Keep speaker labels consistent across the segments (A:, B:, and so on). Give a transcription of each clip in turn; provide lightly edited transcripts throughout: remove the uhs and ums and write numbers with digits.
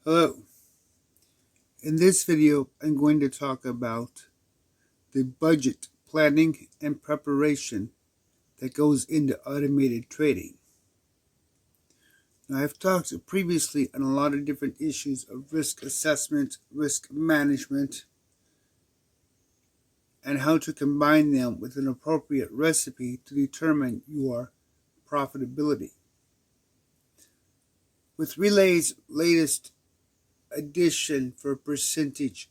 A: Hello. In this video, I'm going to talk about the budget planning and preparation that goes into automated trading. Now, I've talked previously on a lot of different issues of risk assessment, risk management, and how to combine them with an appropriate recipe to determine your profitability. With Relay's latest addition for percentage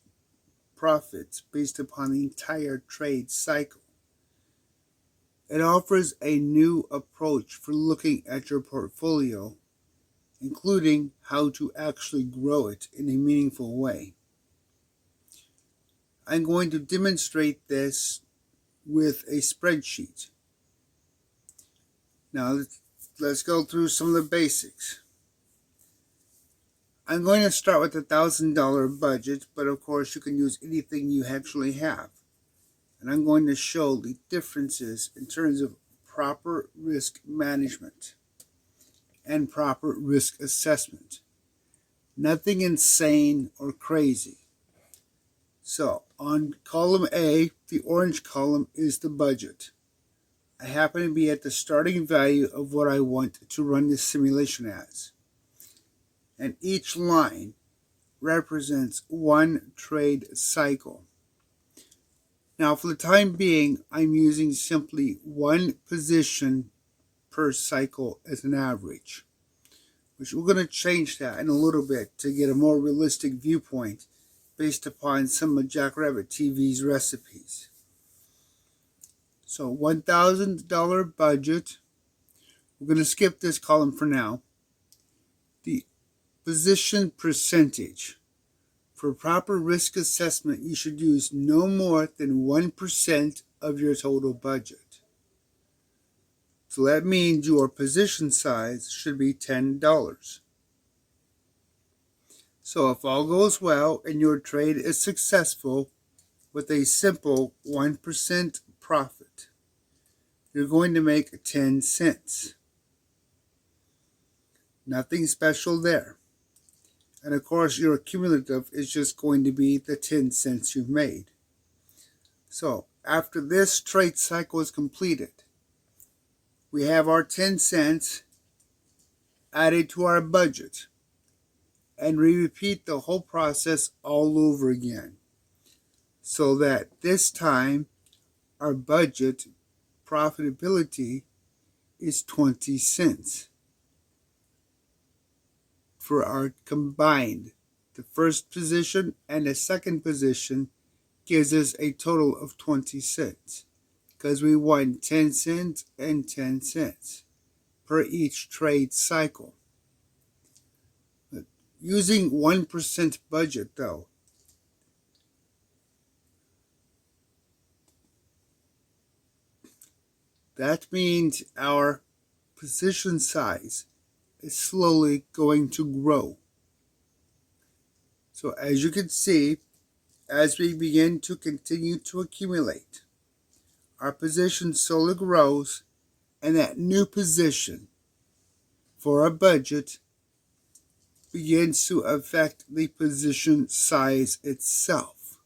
A: profits based upon the entire trade cycle, it offers a new approach for looking at your portfolio, including how to actually grow it in a meaningful way. I'm going to demonstrate this with a spreadsheet. Now, let's go through some of the basics. I'm going to start with a $1,000 budget, but of course you can use anything you actually have. And I'm going to show the differences in terms of proper risk management and proper risk assessment. Nothing insane or crazy. So on column A, the orange column is the budget. I happen to be at the starting value of what I want to run this simulation as. And each line represents one trade cycle. Now, for the time being, I'm using simply one position per cycle as an average, which we're going to change that in a little bit to get a more realistic viewpoint based upon some of Jackrabbit TV's recipes. So $1,000 budget. We're going to skip this column for now. The position percentage. For proper risk assessment, you should use no more than 1% of your total budget. So that means your position size should be $10. So if all goes well and your trade is successful with a simple 1% profit, you're going to make 10 cents. Nothing special there. And of course, your cumulative is just going to be the 10 cents you've made. So after this trade cycle is completed, we have our 10 cents added to our budget. And we repeat the whole process all over again. So that this time, our budget profitability is 20 cents. For our combined, the first position and the second position gives us a total of 20 cents because we won 10 cents and 10 cents per each trade cycle. But using 1% budget though, that means our position size is slowly going to grow. So as you can see, as we begin to continue to accumulate, our position slowly grows, and that new position for our budget begins to affect the position size itself.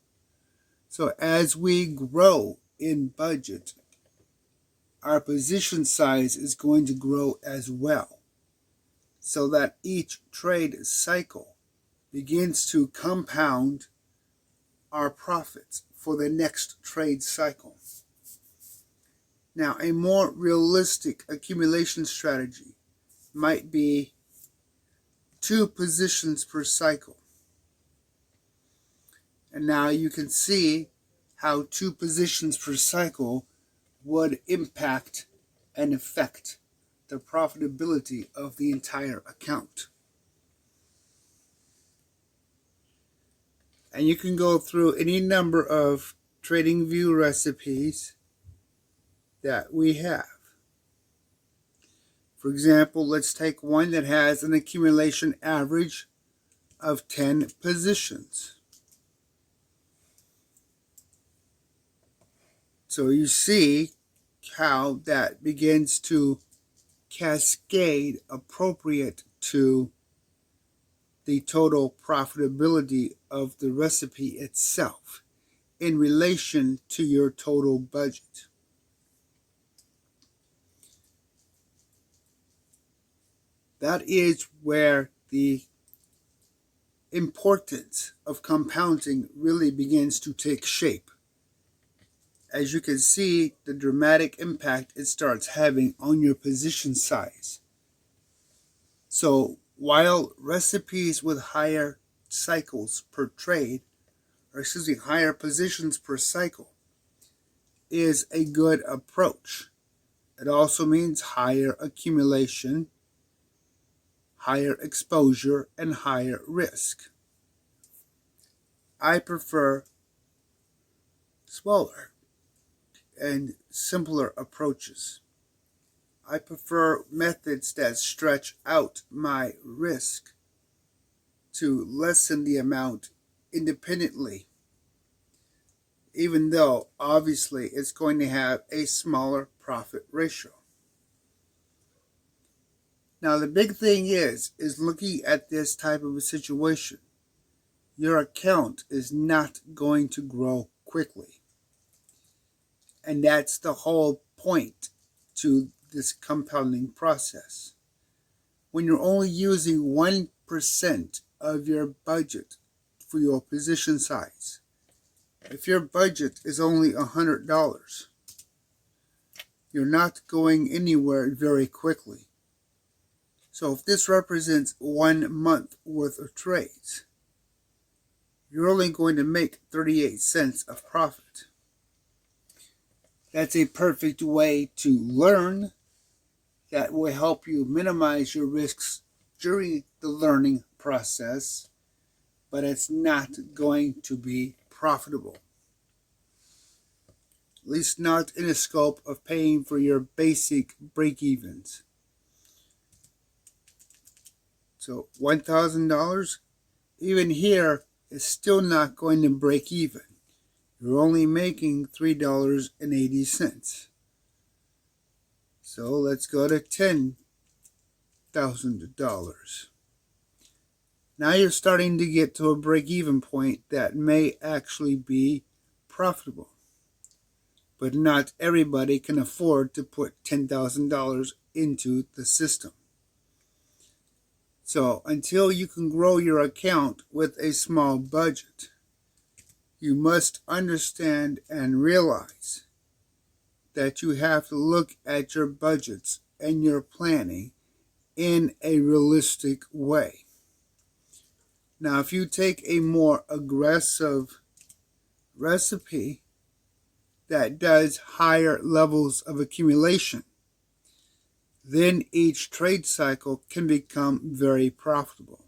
A: So as we grow in budget, our position size is going to grow as well, so that each trade cycle begins to compound our profits for the next trade cycle. Now, a more realistic accumulation strategy might be 2 positions per cycle. And now you can see how 2 positions per cycle would impact and affect the profitability of the entire account. And you can go through any number of TradingView recipes that we have. For example, let's take one that has an accumulation average of 10 positions. So you see how that begins to cascade appropriate to the total profitability of the recipe itself in relation to your total budget. That is where the importance of compounding really begins to take shape. As you can see, the dramatic impact it starts having on your position size. So while recipes with higher cycles per trade, higher positions per cycle, is a good approach, it also means higher accumulation, higher exposure, and higher risk. I prefer smaller and simpler approaches. I prefer methods that stretch out my risk to lessen the amount independently, even though obviously it's going to have a smaller profit ratio. Now the big thing is looking at this type of a situation, your account is not going to grow quickly. And that's the whole point to this compounding process. When you're only using 1% of your budget for your position size, if your budget is only $100, you're not going anywhere very quickly. So if this represents 1 month worth of trades, you're only going to make 38 cents of profit. That's a perfect way to learn that will help you minimize your risks during the learning process, but it's not going to be profitable. At least not in a scope of paying for your basic break-evens. So $1,000, even here, is still not going to break even. You're only making $3.80. So let's go to $10,000. Now you're starting to get to a break-even point that may actually be profitable. But not everybody can afford to put $10,000 into the system. So until you can grow your account with a small budget, you must understand and realize that you have to look at your budgets and your planning in a realistic way. Now, if you take a more aggressive recipe that does higher levels of accumulation, then each trade cycle can become very profitable.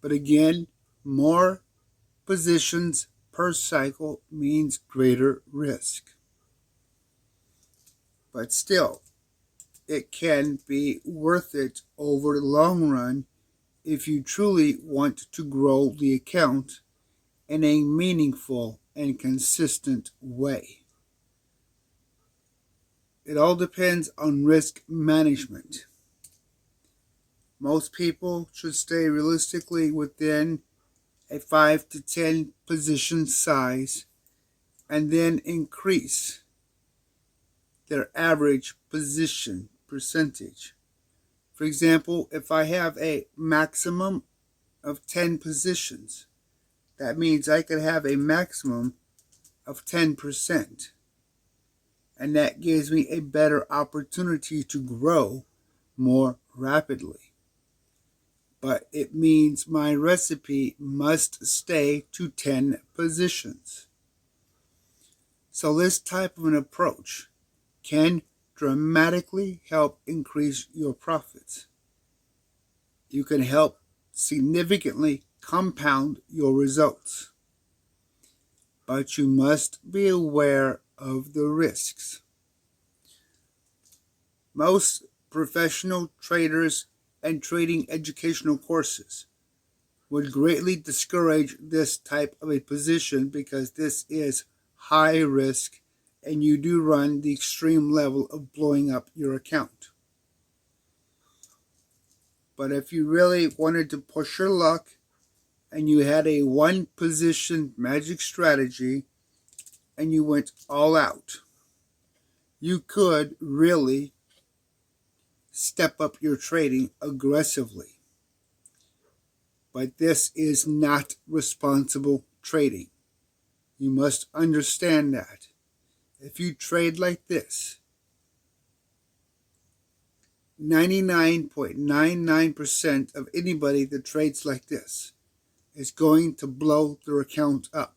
A: But again, more positions per cycle means greater risk. But still, it can be worth it over the long run if you truly want to grow the account in a meaningful and consistent way. It all depends on risk management. Most people should stay realistically within a 5 to 10 position size and then increase their average position percentage. For example, if I have a maximum of 10 positions, that means I could have a maximum of 10%. And that gives me a better opportunity to grow more rapidly. But it means my recipe must stay to 10 positions. So this type of an approach can dramatically help increase your profits. You can help significantly compound your results. But you must be aware of the risks. Most professional traders and trading educational courses would greatly discourage this type of a position because this is high risk and you do run the extreme level of blowing up your account. But if you really wanted to push your luck and you had a one position magic strategy and you went all out, you could really step up your trading aggressively. But this is not responsible trading. You must understand that. If you trade like this, 99.99% of anybody that trades like this is going to blow their account up.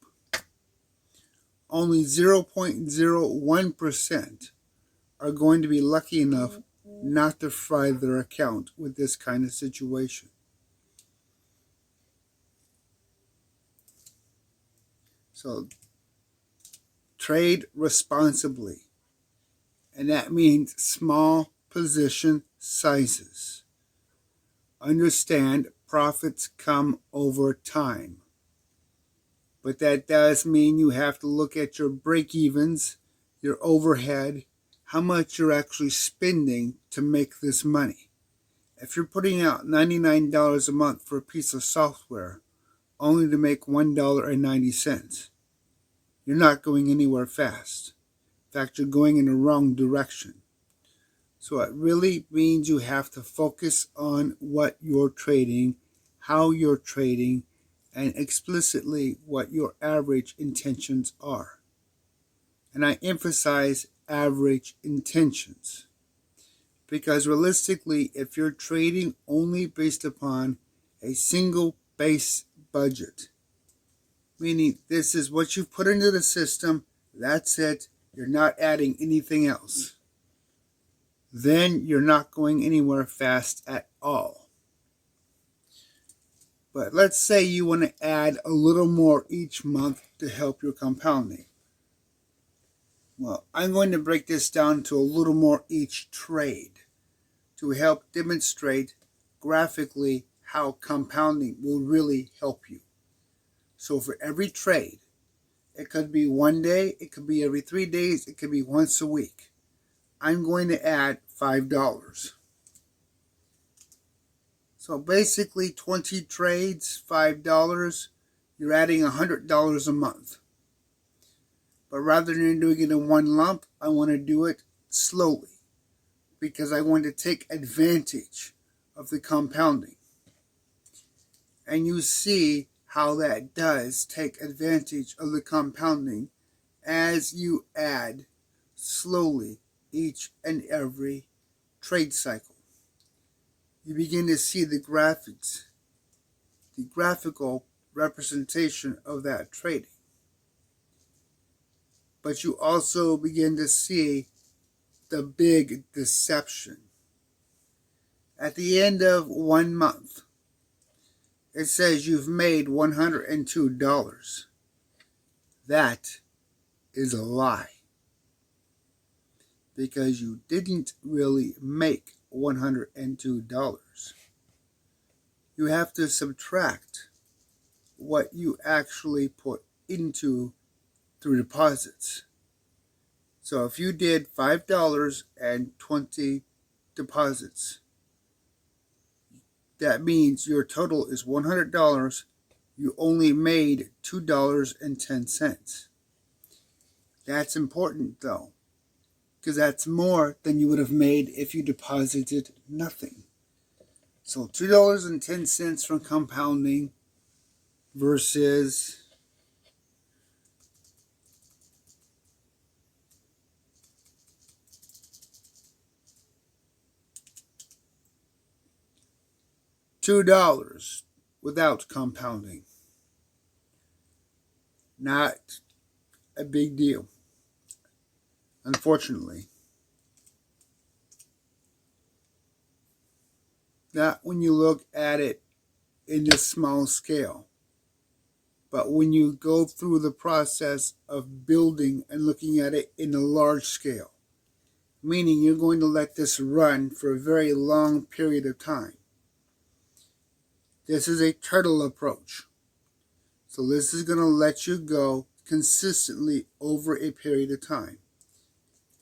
A: Only 0.01% are going to be lucky enough not to fry their account with this kind of situation. So trade responsibly, and that means small position sizes. Understand profits come over time, but that does mean you have to look at your break-evens, your overhead, how much you're actually spending to make this money. If you're putting out $99 a month for a piece of software only to make $1.90, you're not going anywhere fast. In fact, you're going in the wrong direction. So it really means you have to focus on what you're trading, how you're trading, and explicitly what your average intentions are. And I emphasize average intentions, because realistically, if you're trading only based upon a single base budget, meaning this is what you've put into the system, that's it, you're not adding anything else, then you're not going anywhere fast at all. But let's say you want to add a little more each month to help your compounding. Well, I'm going to break this down to a little more each trade to help demonstrate graphically how compounding will really help you. So for every trade, it could be one day, it could be every 3 days, it could be once a week, I'm going to add $5. So basically 20 trades, $5, you're adding $100 a month. But rather than doing it in one lump, I want to do it slowly, because I want to take advantage of the compounding. And you see how that does take advantage of the compounding as you add slowly each and every trade cycle. You begin to see the graphics, the graphical representation of that trading. But you also begin to see the big deception. At the end of 1 month, it says you've made $102. That is a lie, because you didn't really make $102. You have to subtract what you actually put into through deposits. So if you did $5 and 20 deposits, that means your total is $100. You only made $2.10. That's important though, because that's more than you would have made if you deposited nothing. So $2.10 from compounding versus $2 without compounding. Not a big deal, unfortunately. Not when you look at it in this small scale, but when you go through the process of building and looking at it in a large scale, meaning you're going to let this run for a very long period of time. This is a turtle approach. So this is going to let you go consistently over a period of time.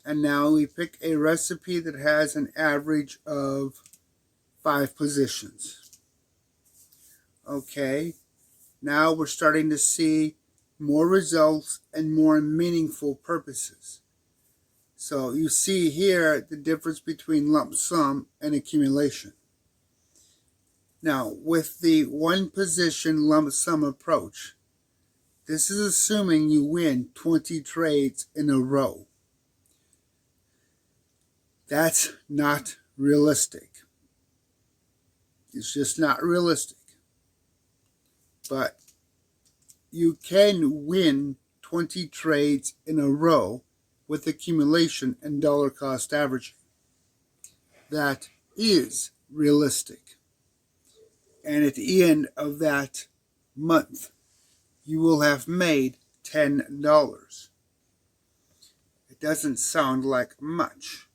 A: And now we pick a recipe that has an average of 5 positions. Okay, now we're starting to see more results and more meaningful purposes. So you see here the difference between lump sum and accumulation. Now, with the one position lump sum approach, this is assuming you win 20 trades in a row. That's not realistic. It's just not realistic. But you can win 20 trades in a row with accumulation and dollar cost averaging. That is realistic. And at the end of that month, you will have made $10. It doesn't sound like much,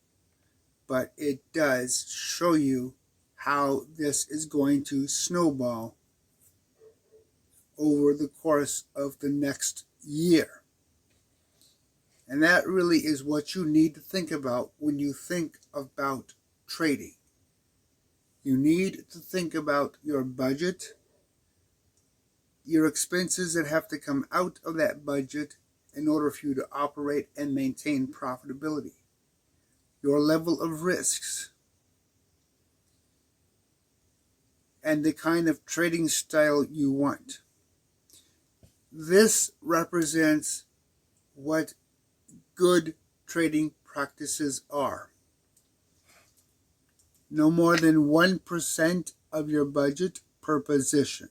A: but it does show you how this is going to snowball over the course of the next year. And that really is what you need to think about when you think about trading. You need to think about your budget, your expenses that have to come out of that budget in order for you to operate and maintain profitability, your level of risks, and the kind of trading style you want. This represents what good trading practices are. No more than 1% of your budget per position.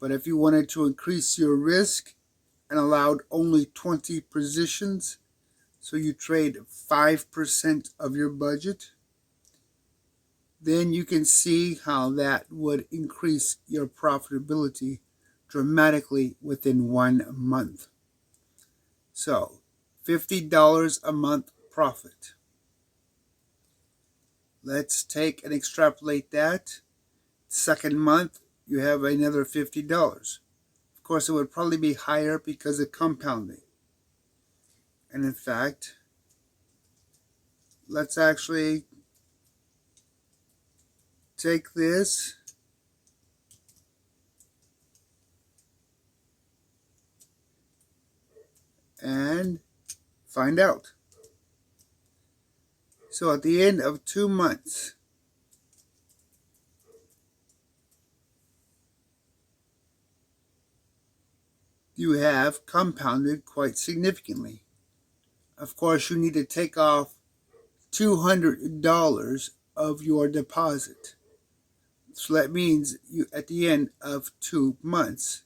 A: But if you wanted to increase your risk and allowed only 20 positions, so you trade 5% of your budget, then you can see how that would increase your profitability dramatically within 1 month. So, $50 a month profit. Let's take and extrapolate that. Second month, you have another $50. Of course, it would probably be higher because of compounding. And in fact, let's actually take this and find out. So at the end of 2 months, you have compounded quite significantly. Of course, you need to take off $200 of your deposit. So that means you, at the end of 2 months,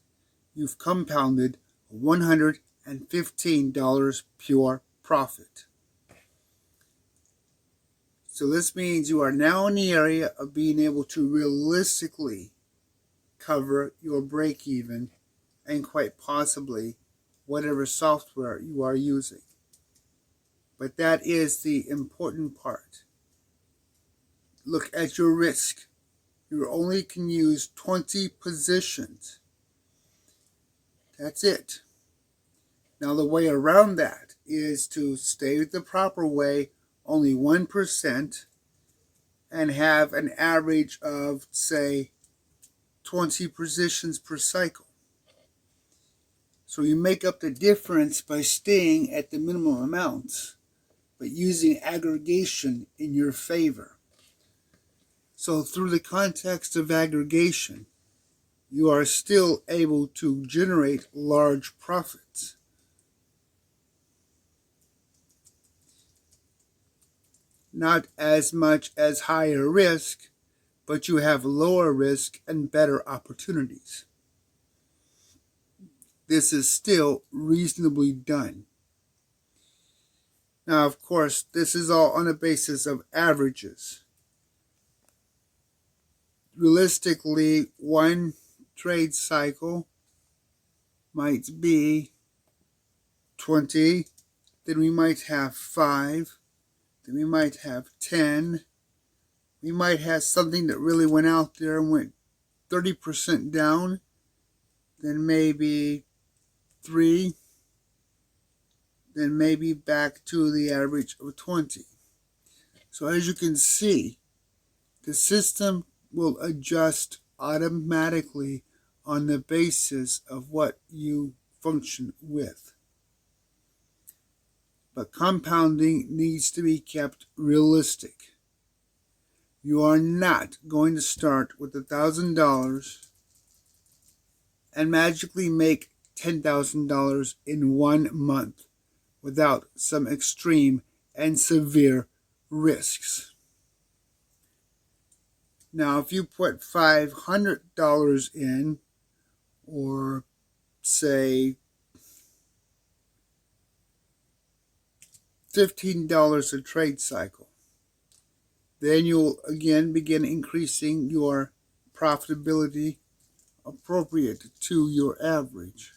A: you've compounded $115 pure profit. So this means you are now in the area of being able to realistically cover your break-even and quite possibly whatever software you are using. But that is the important part. Look at your risk. You only can use 20 positions. That's it. Now the way around that is to stay the proper way, only 1%, and have an average of, say, 20 positions per cycle. So you make up the difference by staying at the minimum amounts, but using aggregation in your favor. So through the context of aggregation, you are still able to generate large profits. Not as much as higher risk, but you have lower risk and better opportunities. This is still reasonably done. Now, of course, this is all on the basis of averages. Realistically, one trade cycle might be 20, then we might have 5, then we might have 10. We might have something that really went out there and went 30% down, then maybe 3, then maybe back to the average of 20. So as you can see, The system will adjust automatically on the basis of what you function with. But compounding needs to be kept realistic. You are not going to start with $1,000 and magically make $10,000 in 1 month without some extreme and severe risks. Now, if you put $500 in, or say $15 a trade cycle, then you'll again begin increasing your profitability appropriate to your average.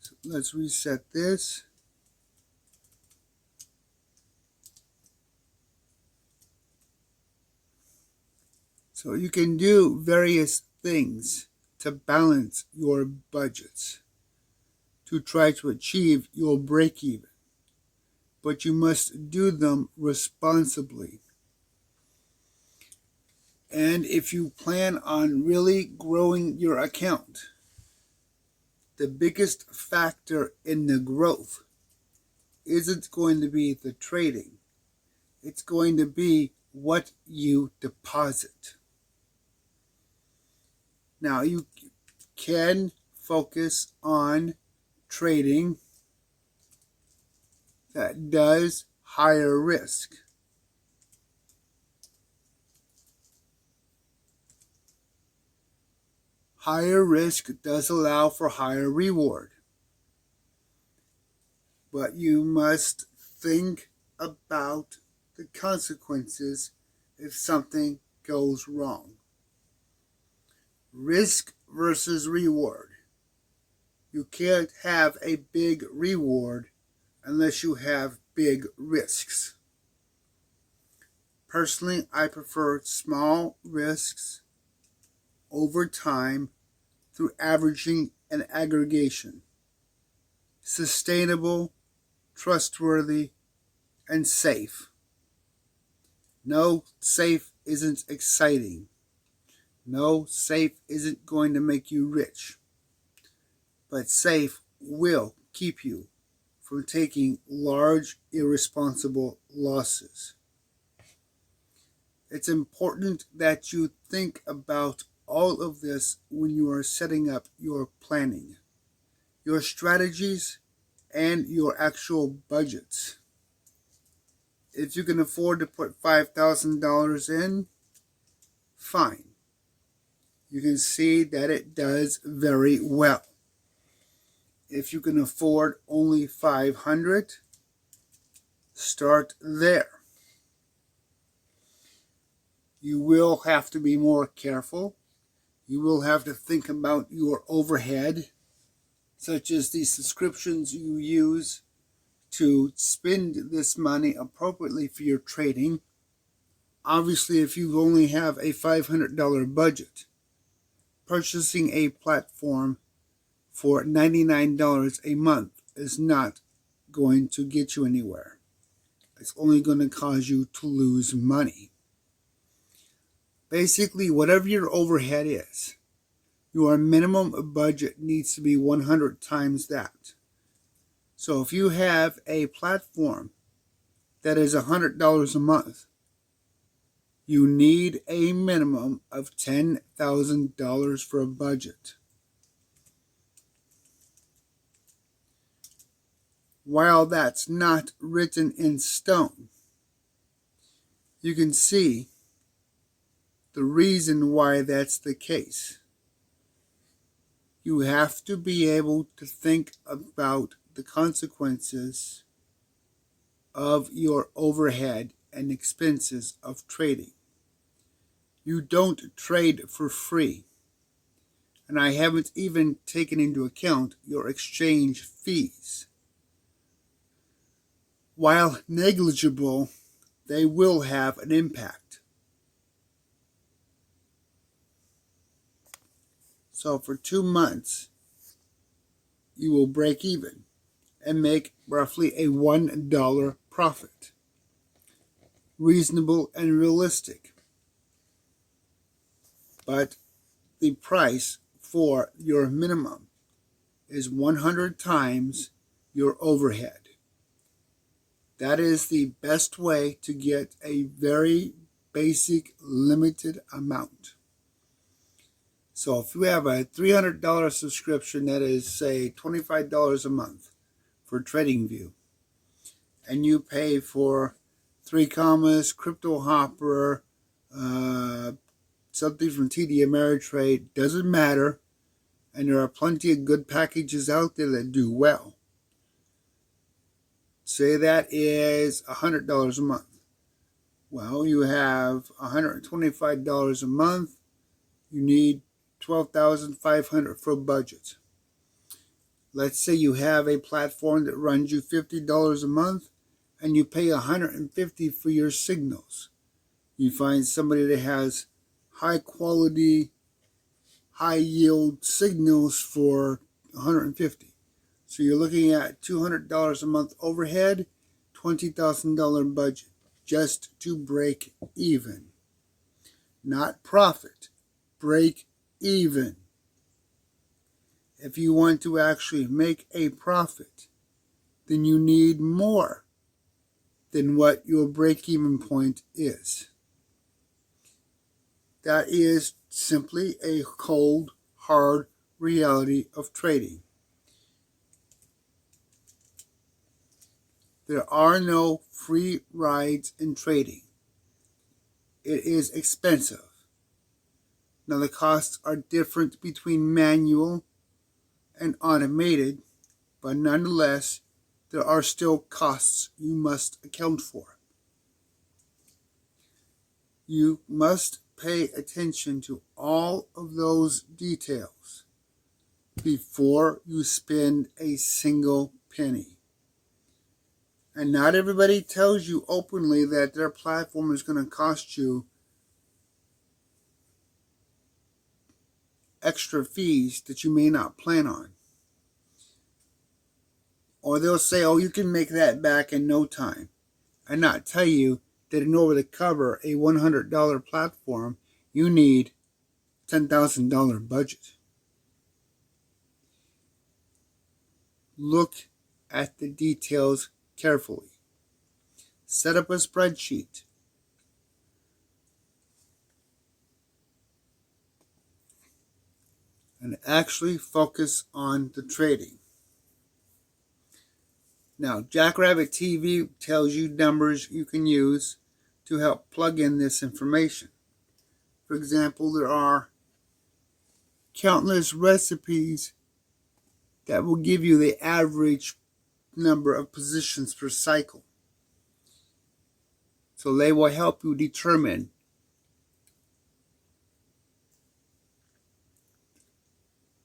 A: So let's reset this. So you can do various things to balance your budgets to try to achieve your break-even, but you must do them responsibly. And if you plan on really growing your account, the biggest factor in the growth isn't going to be the trading. It's going to be what you deposit. Now, you can focus on trading that does higher risk. Higher risk does allow for higher reward. But you must think about the consequences if something goes wrong. Risk versus reward. You can't have a big reward unless you have big risks. Personally, I prefer small risks over time through averaging and aggregation. Sustainable, trustworthy, and safe. No, safe isn't exciting. No, safe isn't going to make you rich. But safe will keep you from taking large, irresponsible losses. It's important that you think about all of this when you are setting up your planning, your strategies, and your actual budgets. If you can afford to put $5,000 in, fine. You can see that it does very well. If you can afford only $500, start there. You will have to be more careful. You will have to think about your overhead, such as the subscriptions you use to spend this money appropriately for your trading. Obviously, if you only have a $500 budget, purchasing a platform for $99 a month is not going to get you anywhere. It's only going to cause you to lose money. Basically, whatever your overhead is, your minimum budget needs to be 100 times that. So if you have a platform that is $100 a month, you need a minimum of $10,000 for a budget. While that's not written in stone, you can see the reason why that's the case. You have to be able to think about the consequences of your overhead and expenses of trading. You don't trade for free. And I haven't even taken into account your exchange fees. While negligible, they will have an impact. So for 2 months, you will break even. and make roughly a $1 profit. Reasonable and realistic. But the price for your minimum is 100 times your overhead. That is the best way to get a very basic limited amount. So if you have a $300 subscription, that is, say, $25 a month for TradingView, and you pay for 3 commas, Cryptohopper, something from TD Ameritrade, doesn't matter, and there are plenty of good packages out there that do well. Say that is $100 a month. Well, you have $125 a month. You need $12,500 for a budget. Let's say you have a platform that runs you $50 a month and you pay $150 for your signals. You find somebody that has high quality, high yield signals for $150. So you're looking at $200 a month overhead, $20,000 budget just to break even. Not profit, break even. If you want to actually make a profit, then you need more than what your break-even point is. That is simply a cold, hard reality of trading. There are no free rides in trading. It is expensive. Now the costs are different between manual and automated, but nonetheless, there are still costs you must account for. You must pay attention to all of those details before you spend a single penny. And not everybody tells you openly that their platform is going to cost you extra fees that you may not plan on. Or they'll say, oh, you can make that back in no time, and not tell you that in order to cover a $100 platform, you need $10,000 budget. Look at the details carefully. Set up a spreadsheet. And actually focus on the trading. Now, Jackrabbit TV tells you numbers you can use to help plug in this information. For example, there are countless recipes that will give you the average number of positions per cycle. So they will help you determine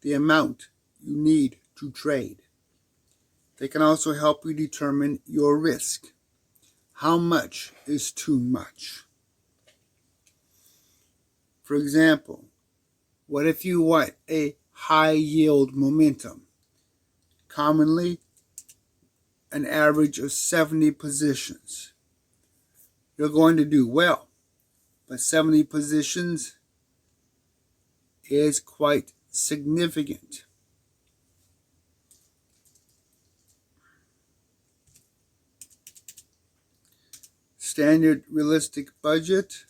A: the amount you need to trade. They can also help you determine your risk. How much is too much? For example, what if you want a high yield momentum? Commonly, an average of 70 positions. You're going to do well, but 70 positions is quite significant. Standard realistic budget,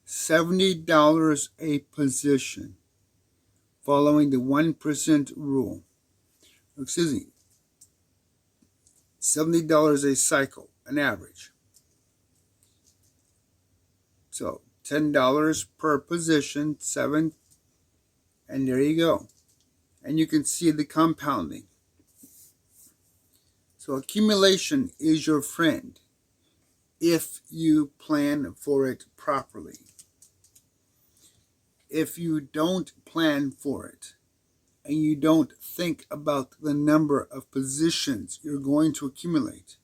A: $70 a position, following the 1% rule. Excuse me, $70 a cycle, an average. So $10 per position, 7, and there you go. And you can see the compounding. So accumulation is your friend if you plan for it properly. If you don't plan for it and you don't think about the number of positions you're going to accumulate,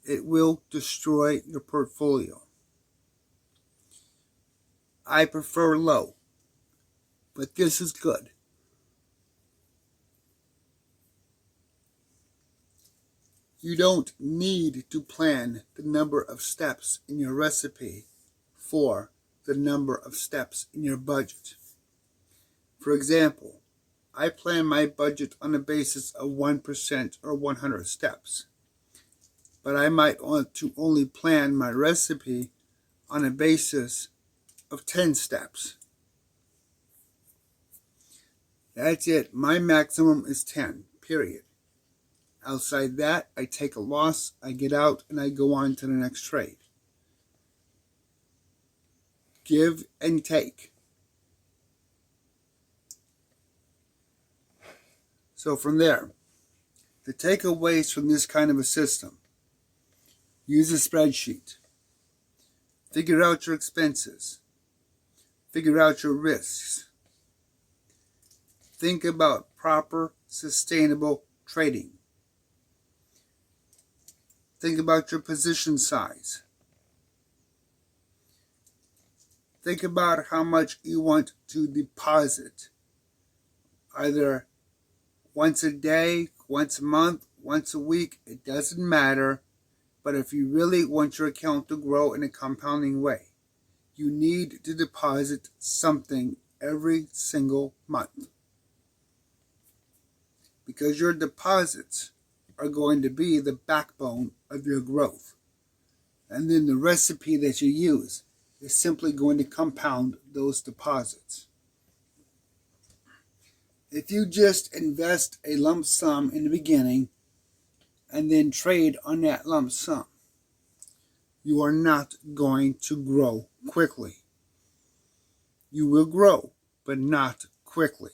A: it will destroy your portfolio. I prefer low, but this is good. You don't need to plan the number of steps in your recipe for the number of steps in your budget. For example, I plan my budget on a basis of 1% or 100 steps, but I might want to only plan my recipe on a basis of 10 steps. That's it. My maximum is 10, period. Outside that, I take a loss, I get out, and I go on to the next trade. Give and take. So from there, the takeaways from this kind of a system: use a spreadsheet. Figure out your expenses. Figure out your risks. Think about proper, sustainable trading. Think about your position size. Think about how much you want to deposit, either once a day, once a month, once a week, it doesn't matter. But if you really want your account to grow in a compounding way, you need to deposit something every single month, because your deposits are going to be the backbone of your growth. And then the recipe that you use is simply going to compound those deposits. If you just invest a lump sum in the beginning and then trade on that lump sum, you are not going to grow quickly. You will grow, but not quickly.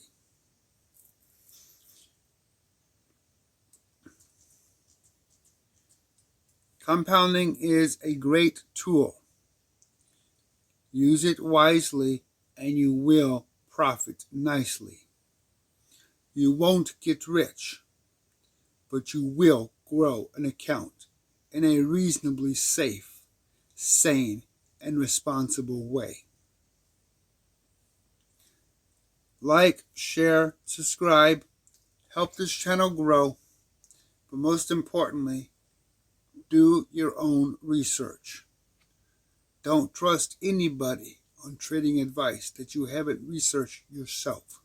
A: Compounding is a great tool. Use it wisely and you will profit nicely. You won't get rich, but you will grow an account in a reasonably safe, sane, and responsible way. Like, share, subscribe, help this channel grow, but most importantly, do your own research. Don't trust anybody on trading advice that you haven't researched yourself.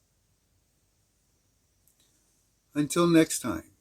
A: Until next time.